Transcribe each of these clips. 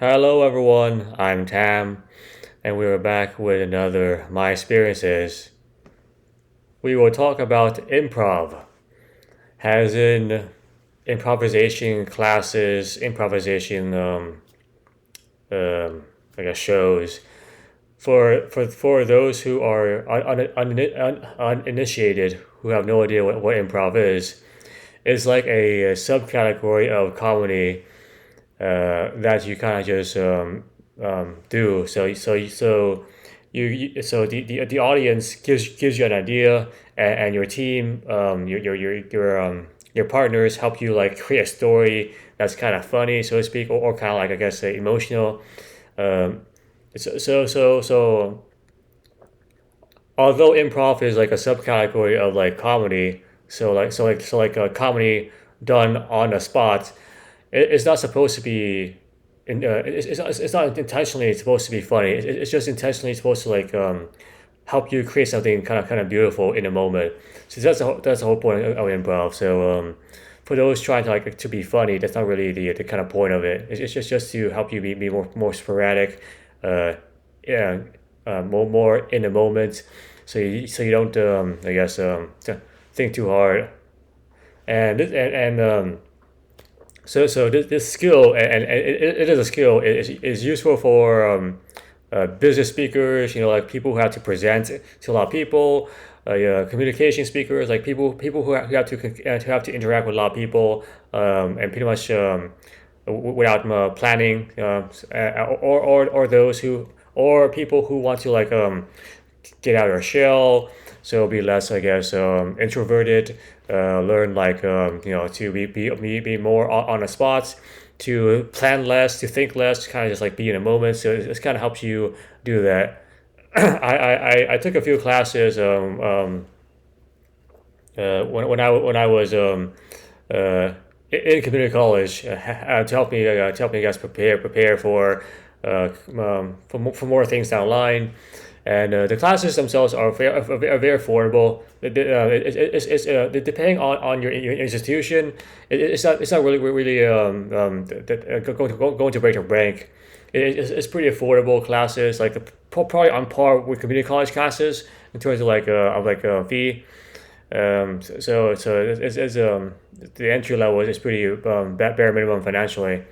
Hello, everyone. I'm Tam, and we are back with another My Experiences. We will talk about improv, as in improvisation classes, improvisation, I guess, shows. For those who are uninitiated, who have no idea what improv is, it's like a subcategory of comedy that you kind of just do. The audience gives you an idea, and your team, your partners help you like create a story that's kind of funny, so to speak, or kind of like I guess emotional. Um, so although improv is like a subcategory of like comedy, so like a comedy done on the spot, it's not supposed to be it's not intentionally supposed to be funny. It's just intentionally supposed to like help you create something kind of beautiful in a moment. So that's the whole point of improv. For those trying to like to be funny, that's not really the kind of point of it. It's just to help you be more sporadic, uh, yeah, more in the moment, so you don't I guess think too hard. And this skill, and it is a skill, is useful for business speakers, like people who have to present to a lot of people, yeah, communication speakers, like people who have to interact with a lot of people, and pretty much without planning, or those who or people who want to like get out of their shell, so be less, I guess, introverted, learn like to be more on the spot, to plan less, to think less, kind of just like be in a moment. So it kind of helps you do that. I took a few classes when I was in community college, to help me guys prepare for more things down the line. And the classes themselves are very affordable. Depending on your institution, it's not really going to break your bank. It's pretty affordable classes, like probably on par with community college classes in terms of like fee. So the entry level is pretty bare minimum financially.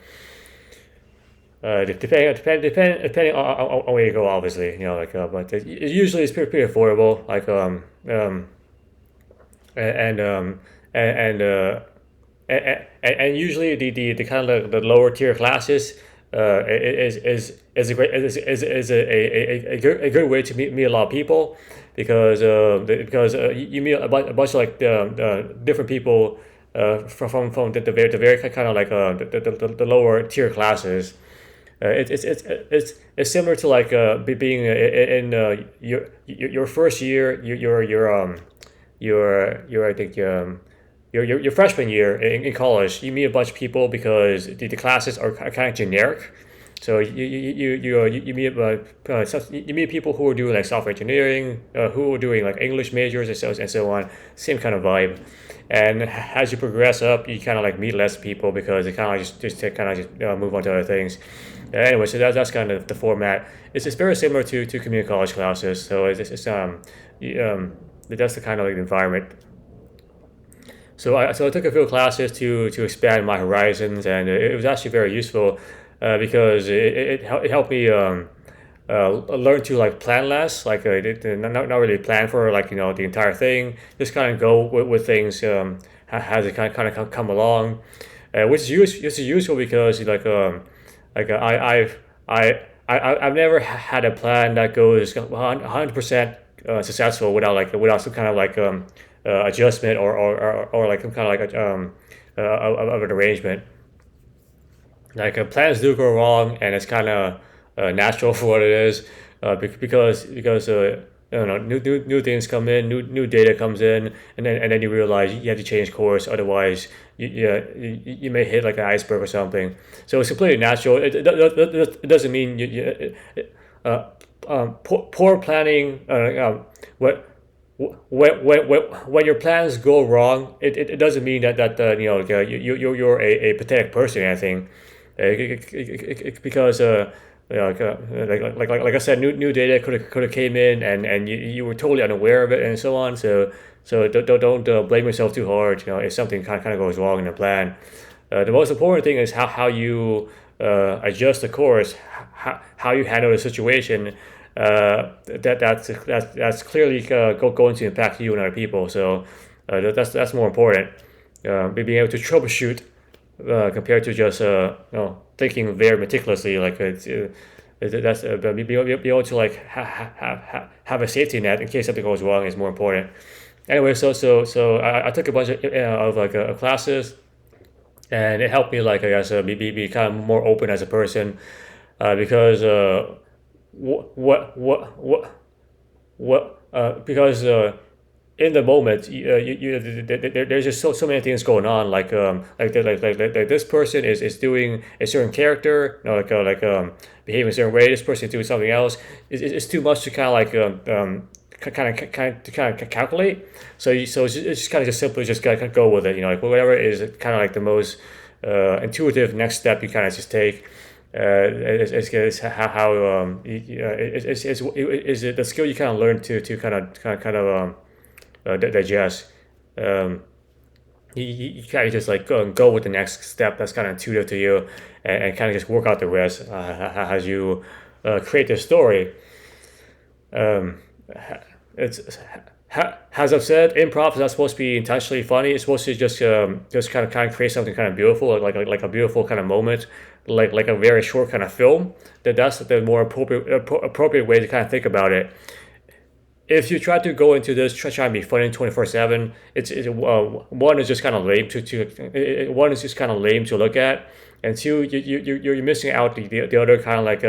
Depending on where you go, obviously, but it usually is pretty affordable. And and and usually the kind of the lower tier classes is a great is a good way to meet a lot of people, because you meet a bunch of like different people from the very kind of like the lower tier classes. It's similar to like being in your first year, your I think your freshman year in college. You meet a bunch of people because the classes are kind of generic. So you meet people who are doing like software engineering, who are doing like English majors and so on. Same kind of vibe. And as you progress up, you kind of like meet less people because they kind of just kind of just move on to other things. Anyway, so that's kind of the format. It's very similar to community college classes. So that's the kind of like environment. So I took a few classes to expand my horizons, and it was actually very useful, because it helped me learn to like plan less, like not really plan for like the entire thing. Just kind of go with things, as it kind of come along, which is useful because I've never had a plan that goes 100% successful without some kind of like adjustment, or like some kind of like of an arrangement. Like plans do go wrong, and it's kind of natural for what it is, because I don't know, new things come in, new data comes in, and then you realize you have to change course. Otherwise, you may hit like an iceberg or something. So it's completely natural. It doesn't mean uh, poor planning. What when your plans go wrong, it doesn't mean that you're a pathetic person or anything. because like I said, new data could have came in, and you were totally unaware of it, and so on. So don't blame yourself too hard. If something kind of goes wrong in the plan. The most important thing is how you adjust the course, how you handle the situation. That's clearly going to impact you and other people. So that's more important. Being able to troubleshoot compared to just thinking very meticulously. Like that's be able to like have a safety net in case something goes wrong is more important. Anyway, so I took a bunch of like classes, and it helped me, like, I guess, be kind of more open as a person, because because in the moment, there's just so many things going on, like this person is doing a certain character, behaving a certain way. This person is doing something else. It's too much to kind of like calculate. So it's just kind of just simply just kind of go with it. Like whatever is kind of like the most intuitive next step you kind of just take. It's how is it the skill you kind of learn to digest. Um, you kind of just like go with the next step that's kind of intuitive to you, and kind of just work out the rest as you create the story. Um, it's as I've said, improv is not supposed to be intentionally funny. It's supposed to just kind of create something kind of beautiful, like a beautiful kind of moment, like a very short kind of film. That's the more appropriate way to kind of think about it. If you try to go into this try and be funny 24/7, one is just kind of lame one is just kind of lame to look at, and two, you're missing out the other kind of like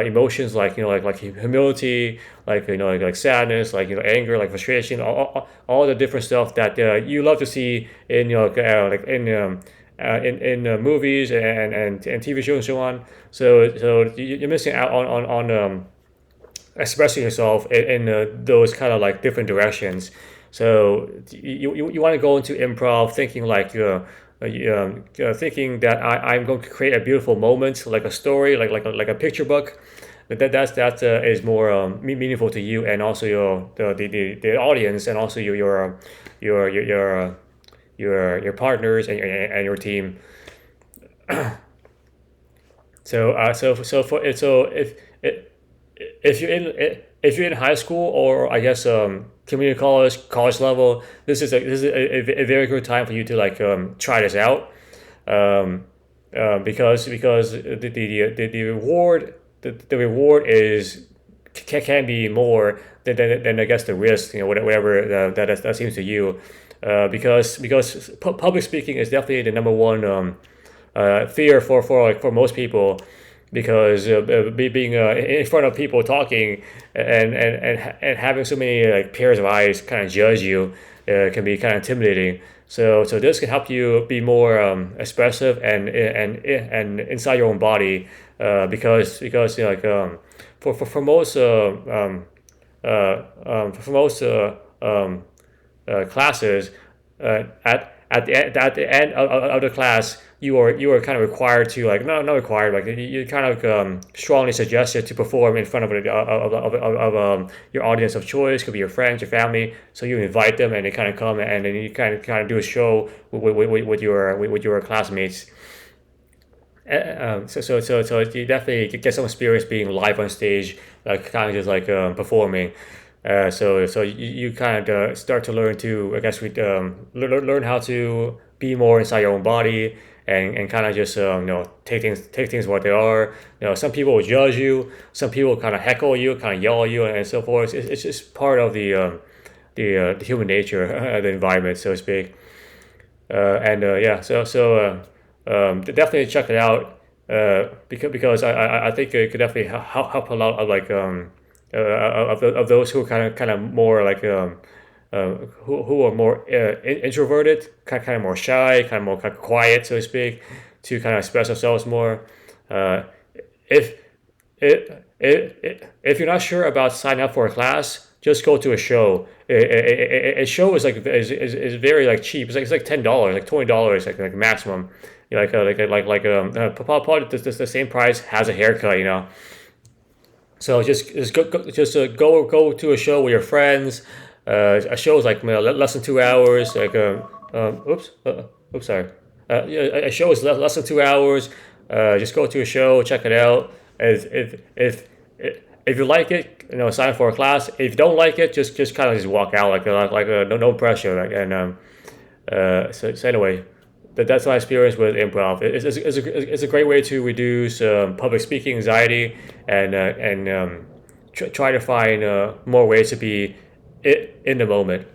emotions, like like humility, like like sadness, like anger, like frustration, all the different stuff that you love to see in like in movies and TV shows and so on. So you're missing out on expressing yourself in those kind of like different directions. So you want to go into improv thinking like thinking that I'm going to create a beautiful moment, like a story, like a picture book. That is more meaningful to you, and also the audience, and also your your your, your partners and your team. So if you're in high school, or I guess community college level, this is a very good time for you to like try this out, um, because the reward the reward is can be more than I guess the risk, whatever that seems to you, because public speaking is definitely the number one fear for most people, because being in front of people talking, and having so many like pairs of eyes kind of judge you can be kind of intimidating. So this can help you be more expressive and inside your own body, because like for most for most classes, at the end of the class, you are kind of required to, like, not required, like you kind of strongly suggested to perform in front your audience of choice. Could be your friends, your family. So you invite them, and they kind of come, and then you kind of do a show with your classmates. So you definitely get some experience being live on stage, like kind of just like performing. So you kind of start to learn to, I guess, we learn how to be more inside your own body, and kind of just take things what they are. Some people will judge you, some people kind of heckle you, kind of yell at you, and so forth. It's just part of the human nature, the environment, so to speak. And yeah, definitely check it out, because I think it could definitely help a lot of like of those who are kind of more like who are more introverted, kind of more shy, kind of more kind of quiet, so to speak, to kind of express themselves more. Uh, if if you're not sure about signing up for a class, just go to a show. A show is like is very like cheap. It's like $10, like $20, like maximum. probably the same price, has a haircut, you know. So just go to a show with your friends. A show is like, less than 2 hours. Oops, sorry. Yeah, a show is less than 2 hours. Just go to a show, check it out. If you like it, sign up for a class. If you don't like it, just kind of just walk out, no pressure. So anyway, that's my experience with improv. It's a great way to reduce public speaking anxiety, and try to find more ways to be in the moment.